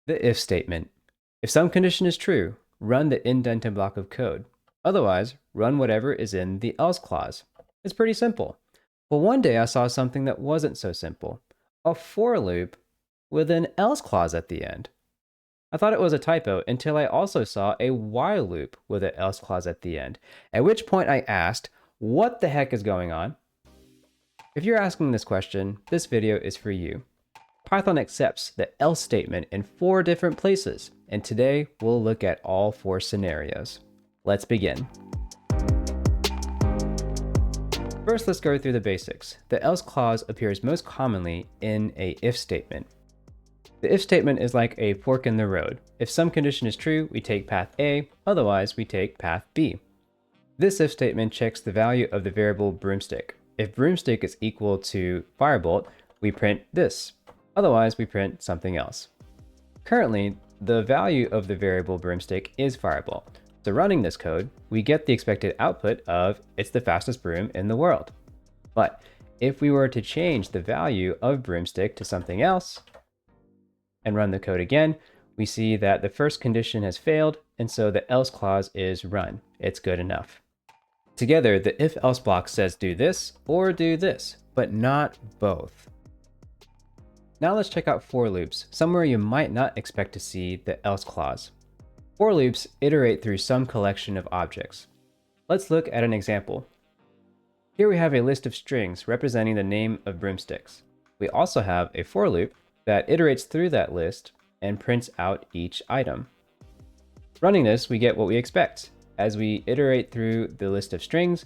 The if statement. If some condition is true, run the indented block of code. Otherwise, run whatever is in the else clause. It's pretty simple. But one day I saw something that wasn't so simple. A for loop with an else clause at the end. I thought it was a typo until I also saw a while loop with an else clause at the end, at which point I asked, what the heck is going on? If you're asking this question, this video is for you. Python accepts the else statement in 4 different places, and today we'll look at all 4 scenarios. Let's begin. First, let's go through the basics. The else clause appears most commonly in a if statement. The if statement is like a fork in the road. If some condition is true, we take path A, otherwise we take path B. This if statement checks the value of the variable broomstick. If broomstick is equal to firebolt, we print this. Otherwise, we print something else. Currently, the value of the variable broomstick is firebolt. So running this code, we get the expected output of it's the fastest broom in the world. But if we were to change the value of broomstick to something else and run the code again, we see that the first condition has failed, and so the else clause is run. It's good enough. Together, the if-else block says do this or do this, but not both. Now let's check out for loops, somewhere you might not expect to see the else clause. For loops iterate through some collection of objects. Let's look at an example. Here we have a list of strings representing the name of broomsticks. We also have a for loop that iterates through that list and prints out each item. Running this, we get what we expect. As we iterate through the list of strings,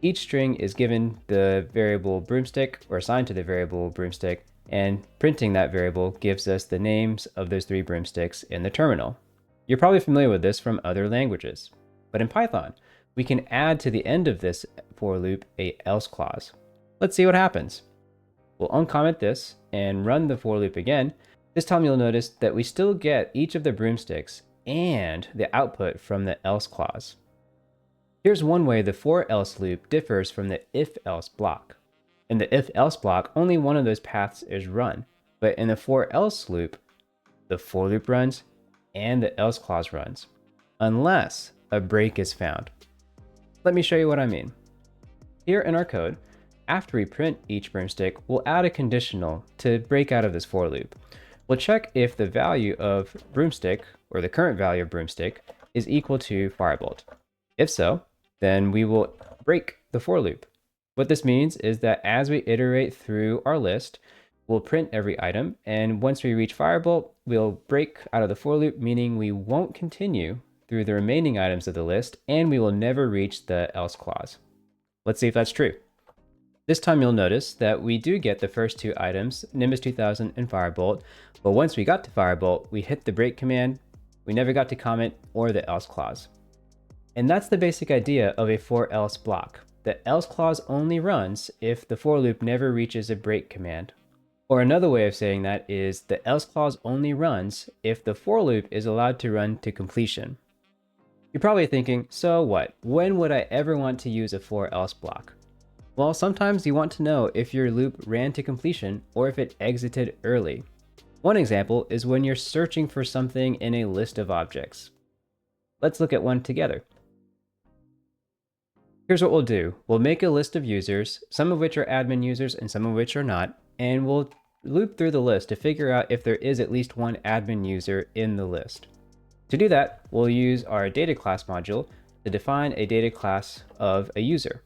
each string is given the variable broomstick or assigned to the variable broomstick, and printing that variable gives us the names of those 3 broomsticks in the terminal. You're probably familiar with this from other languages, but in Python, we can add to the end of this for loop a else clause. Let's see what happens. We'll uncomment this and run the for loop again. This time you'll notice that we still get each of the broomsticks and the output from the else clause. Here's one way the for else loop differs from the if else block. In the if else block, only one of those paths is run, but in the for else loop, the for loop runs and the else clause runs, unless a break is found. Let me show you what I mean. Here in our code, after we print each broomstick, we'll add a conditional to break out of this for loop. We'll check if the value of broomstick, or the current value of broomstick, is equal to firebolt. If so, then we will break the for loop. What this means is that as we iterate through our list, we'll print every item, and once we reach firebolt, we'll break out of the for loop, meaning we won't continue through the remaining items of the list, and we will never reach the else clause. Let's see if that's true. This time you'll notice that we do get the first 2 items, Nimbus 2000 and Firebolt, but once we got to Firebolt, we hit the break command, we never got to comment or the else clause. And that's the basic idea of a for else block. The else clause only runs if the for loop never reaches a break command. Or another way of saying that is the else clause only runs if the for loop is allowed to run to completion. You're probably thinking, so what? When would I ever want to use a for else block? Well, sometimes you want to know if your loop ran to completion or if it exited early. One example is when you're searching for something in a list of objects. Let's look at one together. Here's what we'll do. We'll make a list of users, some of which are admin users and some of which are not, and we'll loop through the list to figure out if there is at least one admin user in the list. To do that, we'll use our data class module to define a data class of a user.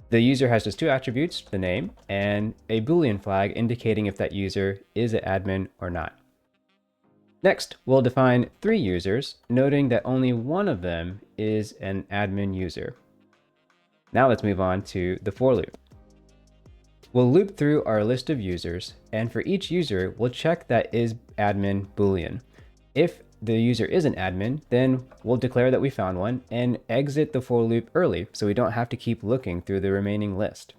The user has just 2 attributes, the name, and a Boolean flag indicating if that user is an admin or not. Next, we'll define 3 users, noting that only one of them is an admin user. Now let's move on to the for loop. We'll loop through our list of users, and for each user, we'll check that is admin Boolean. If the user is an admin, then we'll declare that we found one and exit the for loop early so we don't have to keep looking through the remaining list.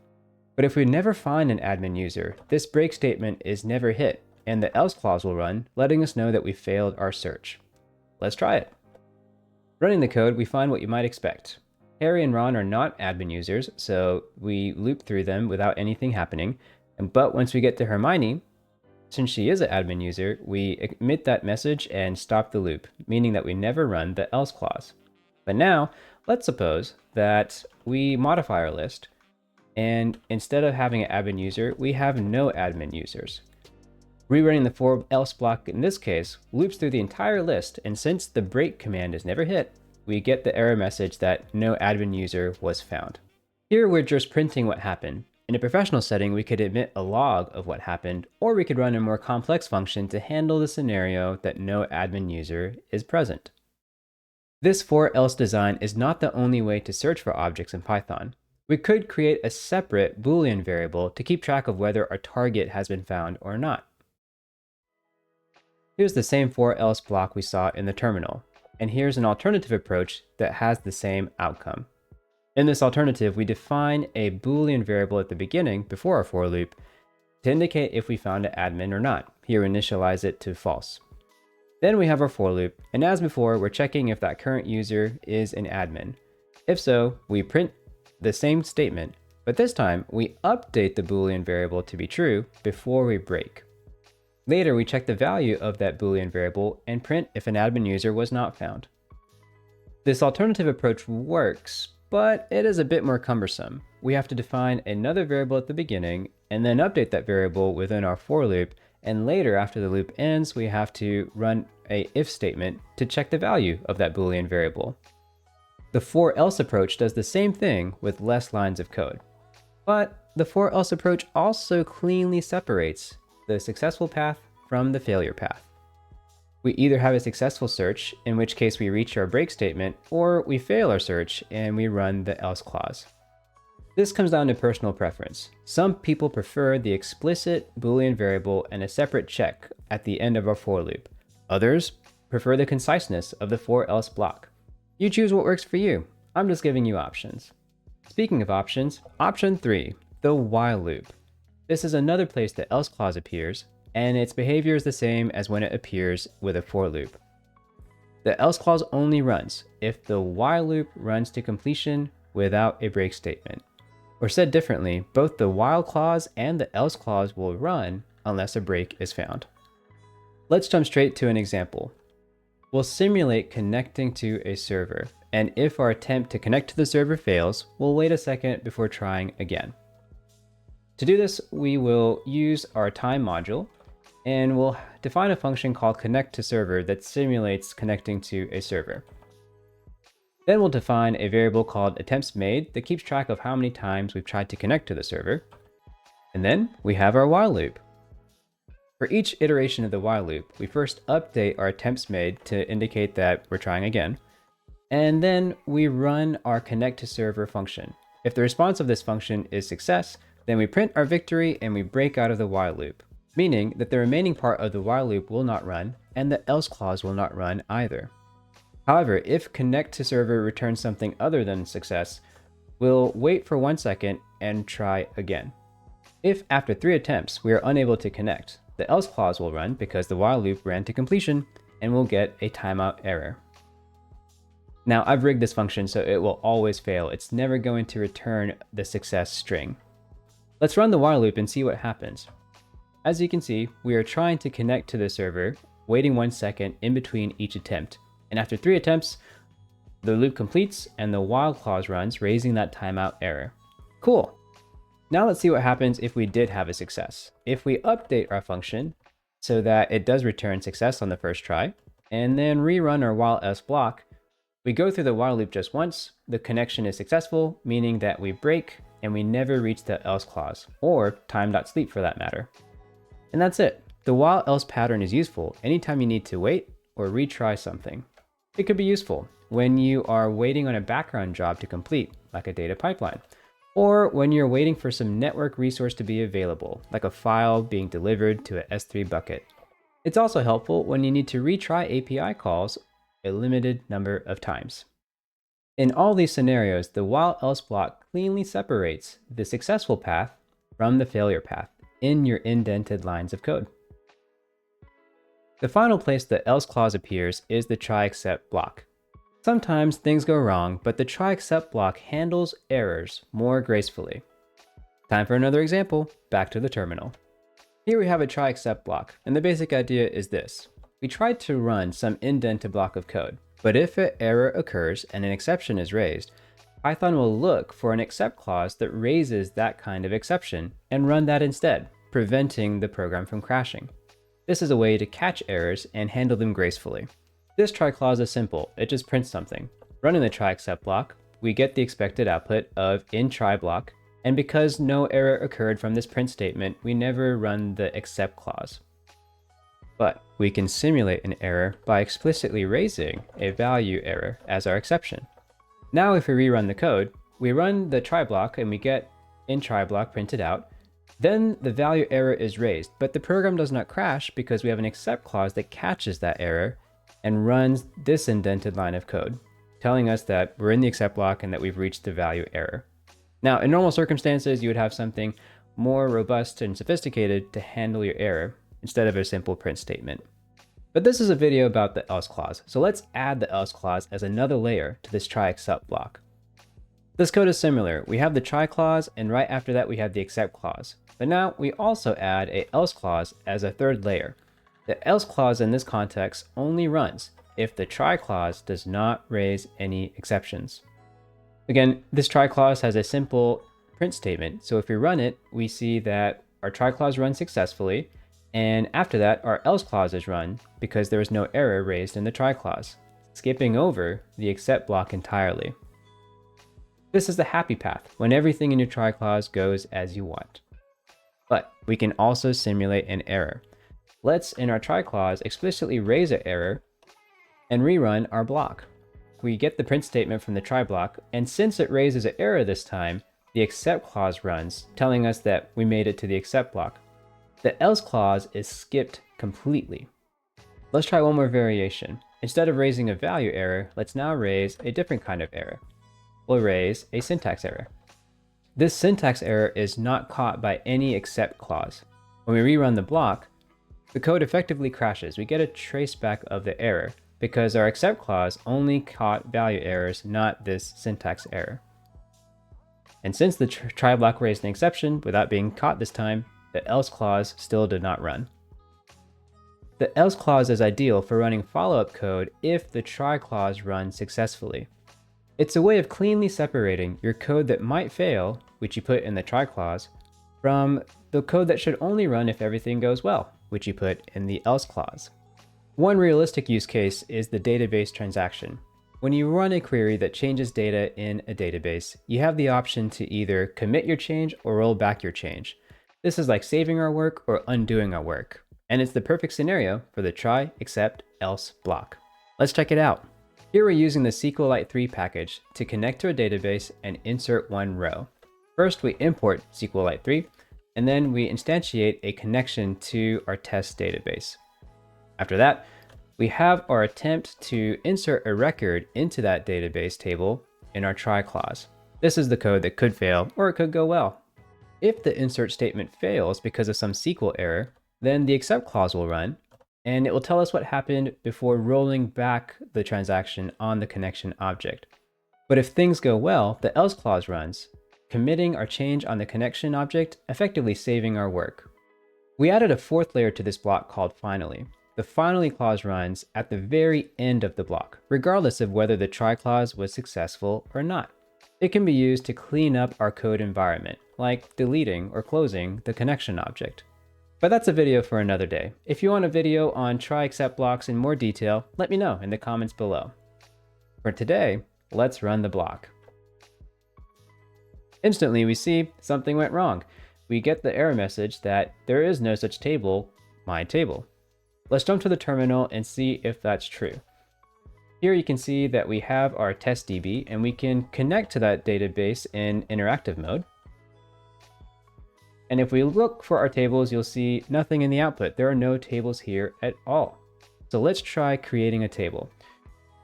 But if we never find an admin user, this break statement is never hit, and the else clause will run, letting us know that we failed our search. Let's try it. Running the code, we find what you might expect. Harry and Ron are not admin users, so we loop through them without anything happening. But once we get to Hermione, Since she is an admin user, we omit that message and stop the loop, meaning that we never run the else clause. But now, let's suppose that we modify our list, and instead of having an admin user, we have no admin users. Rerunning the for else block in this case loops through the entire list, and since the break command is never hit, we get the error message that no admin user was found. Here we're just printing what happened. In a professional setting, we could emit a log of what happened, or we could run a more complex function to handle the scenario that no admin user is present. This for else design is not the only way to search for objects in Python. We could create a separate Boolean variable to keep track of whether our target has been found or not. Here's the same for else block we saw in the terminal, and here's an alternative approach that has the same outcome. In this alternative, we define a Boolean variable at the beginning, before our for loop, to indicate if we found an admin or not. Here, initialize it to false. Then we have our for loop, and as before, we're checking if that current user is an admin. If so, we print the same statement, but this time we update the Boolean variable to be true before we break. Later, we check the value of that Boolean variable and print if an admin user was not found. This alternative approach works, but it is a bit more cumbersome. We have to define another variable at the beginning and then update that variable within our for loop, and later after the loop ends, we have to run a if statement to check the value of that Boolean variable. The for else approach does the same thing with less lines of code, but the for else approach also cleanly separates the successful path from the failure path. We either have a successful search, in which case we reach our break statement, or we fail our search and we run the else clause. This comes down to personal preference. Some people prefer the explicit Boolean variable and a separate check at the end of our for loop. Others prefer the conciseness of the for else block. You choose what works for you. I'm just giving you options. Speaking of options, option 3, the while loop. This is another place the else clause appears, and its behavior is the same as when it appears with a for loop. The else clause only runs if the while loop runs to completion without a break statement. Or said differently, both the while clause and the else clause will run unless a break is found. Let's jump straight to an example. We'll simulate connecting to a server, and if our attempt to connect to the server fails, we'll wait a second before trying again. To do this, we will use our time module, and we'll define a function called connectToServer that simulates connecting to a server. Then we'll define a variable called attemptsMade that keeps track of how many times we've tried to connect to the server. And then we have our while loop. For each iteration of the while loop, we first update our attemptsMade to indicate that we're trying again, and then we run our connectToServer function. If the response of this function is success, then we print our victory and we break out of the while loop, meaning that the remaining part of the while loop will not run, and the else clause will not run either. However, if connectToServer returns something other than success, we'll wait for 1 second and try again. If after 3 attempts we are unable to connect, the else clause will run because the while loop ran to completion, and we'll get a timeout error. Now, I've rigged this function so it will always fail. It's never going to return the success string. Let's run the while loop and see what happens. As you can see, we are trying to connect to the server, waiting 1 second in between each attempt. And after 3 attempts, the loop completes and the while clause runs, raising that timeout error. Cool. Now let's see what happens if we did have a success. If we update our function so that it does return success on the first try, and then rerun our while else block, we go through the while loop just once, the connection is successful, meaning that we break and we never reach the else clause, or time.sleep for that matter. And that's it. The while else pattern is useful anytime you need to wait or retry something. It could be useful when you are waiting on a background job to complete, like a data pipeline, or when you're waiting for some network resource to be available, like a file being delivered to a S3 bucket. It's also helpful when you need to retry API calls a limited number of times. In all these scenarios, the while else block cleanly separates the successful path from the failure path in your indented lines of code. The final place the else clause appears is the try except block. Sometimes things go wrong, but the try except block handles errors more gracefully. Time for another example. Back to the terminal. Here we have a try except block, and the basic idea is this. We tried to run some indented block of code, but if an error occurs and an exception is raised, Python will look for an except clause that raises that kind of exception and run that instead, preventing the program from crashing. This is a way to catch errors and handle them gracefully. This try clause is simple, it just prints something. Running the try except block, we get the expected output of in try block, and because no error occurred from this print statement, we never run the except clause. But we can simulate an error by explicitly raising a value error as our exception. Now if we rerun the code, we run the try block and we get in try block printed out. Then the value error is raised, but the program does not crash because we have an except clause that catches that error and runs this indented line of code, telling us that we're in the except block and that we've reached the value error. Now, in normal circumstances, you would have something more robust and sophisticated to handle your error instead of a simple print statement. But this is a video about the else clause, so let's add the else clause as another layer to this try except block. This code is similar. We have the try clause, and right after that we have the except clause. But now we also add a else clause as a third layer. The else clause in this context only runs if the try clause does not raise any exceptions. Again, this try clause has a simple print statement, so if we run it, we see that our try clause runs successfully, and after that our else clause is run because there is no error raised in the try clause, skipping over the except block entirely. This is the happy path, when everything in your try clause goes as you want. But we can also simulate an error. Let's, in our try clause, explicitly raise an error and rerun our block. We get the print statement from the try block, and since it raises an error this time, the except clause runs, telling us that we made it to the except block. The else clause is skipped completely. Let's try one more variation. Instead of raising a value error, let's now raise a different kind of error. We'll raise a syntax error. This syntax error is not caught by any except clause. When we rerun the block, the code effectively crashes. We get a traceback of the error because our except clause only caught value errors, not this syntax error. And since the try block raised an exception without being caught this time, the else clause still did not run. The else clause is ideal for running follow-up code if the try clause runs successfully. It's a way of cleanly separating your code that might fail, which you put in the try clause, from the code that should only run if everything goes well, which you put in the else clause. One realistic use case is the database transaction. When you run a query that changes data in a database, you have the option to either commit your change or roll back your change. This is like saving our work or undoing our work, and it's the perfect scenario for the try, except, else block. Let's check it out. Here we're using the SQLite 3 package to connect to a database and insert one row. First, we import SQLite 3, and then we instantiate a connection to our test database. After that, we have our attempt to insert a record into that database table in our try clause. This is the code that could fail, or it could go well. If the insert statement fails because of some SQL error, then the except clause will run, and it will tell us what happened before rolling back the transaction on the connection object. But if things go well, the else clause runs, committing our change on the connection object, effectively saving our work. We added a fourth layer to this block called finally. The finally clause runs at the very end of the block, regardless of whether the try clause was successful or not. It can be used to clean up our code environment, like deleting or closing the connection object. But that's a video for another day. If you want a video on try except blocks in more detail, let me know in the comments below. For today, let's run the block. Instantly, we see something went wrong. We get the error message that there is no such table, my table. Let's jump to the terminal and see if that's true. Here you can see that we have our test DB and we can connect to that database in interactive mode. And if we look for our tables, you'll see nothing in the output. There are no tables here at all. So let's try creating a table.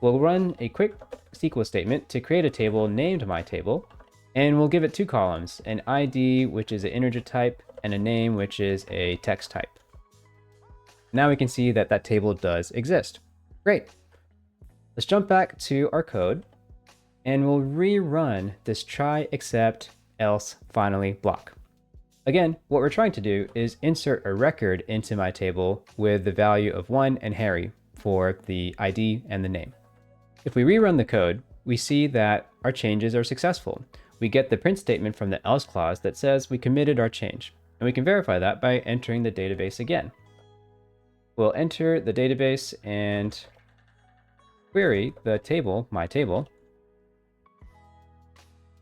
We'll run a quick SQL statement to create a table named myTable, and we'll give it two columns, an ID, which is an integer type, and a name, which is a text type. Now we can see that that table does exist. Great. Let's jump back to our code, and we'll rerun this try except else finally block. Again, what we're trying to do is insert a record into my table with the value of 1 and Harry for the ID and the name. If we rerun the code, we see that our changes are successful. We get the print statement from the else clause that says we committed our change, and we can verify that by entering the database again. We'll enter the database and query the table, my table,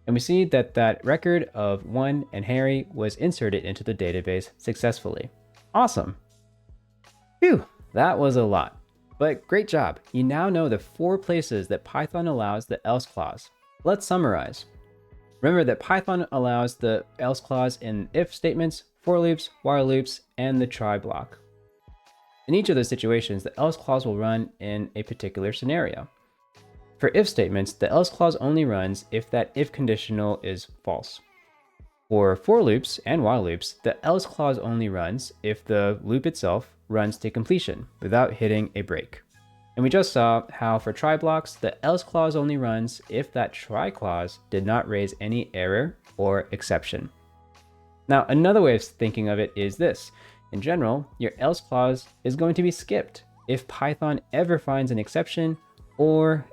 and we see that that record of 1 and Harry was inserted into the database successfully. Awesome! Phew, that was a lot. But great job, you now know the 4 places that Python allows the else clause. Let's summarize. Remember that Python allows the else clause in if statements, for loops, while loops, and the try block. In each of those situations, the else clause will run in a particular scenario. For if statements, the else clause only runs if that if conditional is false. For loops and while loops, the else clause only runs if the loop itself runs to completion without hitting a break. And we just saw how for try blocks, the else clause only runs if that try clause did not raise any error or exception. Now, another way of thinking of it is this. In general, your else clause is going to be skipped if Python ever finds an exception or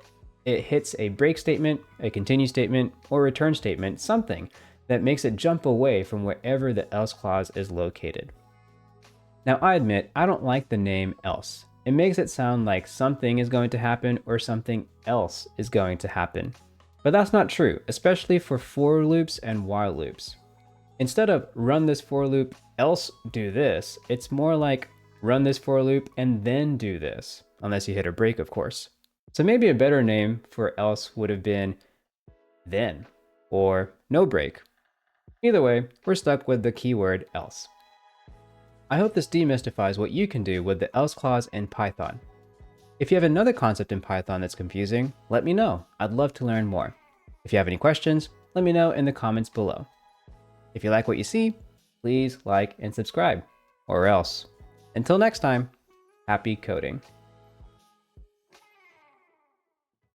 it hits a break statement, a continue statement, or return statement, something that makes it jump away from wherever the else clause is located. Now, I admit I don't like the name else. It makes it sound like something is going to happen or something else is going to happen. But that's not true, especially for loops and while loops. Instead of run this for loop, else do this, it's more like run this for loop and then do this, unless you hit a break, of course. So maybe a better name for else would have been then or no break. Either way, we're stuck with the keyword else. I hope this demystifies what you can do with the else clause in Python. If you have another concept in Python that's confusing, let me know. I'd love to learn more. If you have any questions, let me know in the comments below. If you like what you see, please like and subscribe, or else. Until next time, happy coding.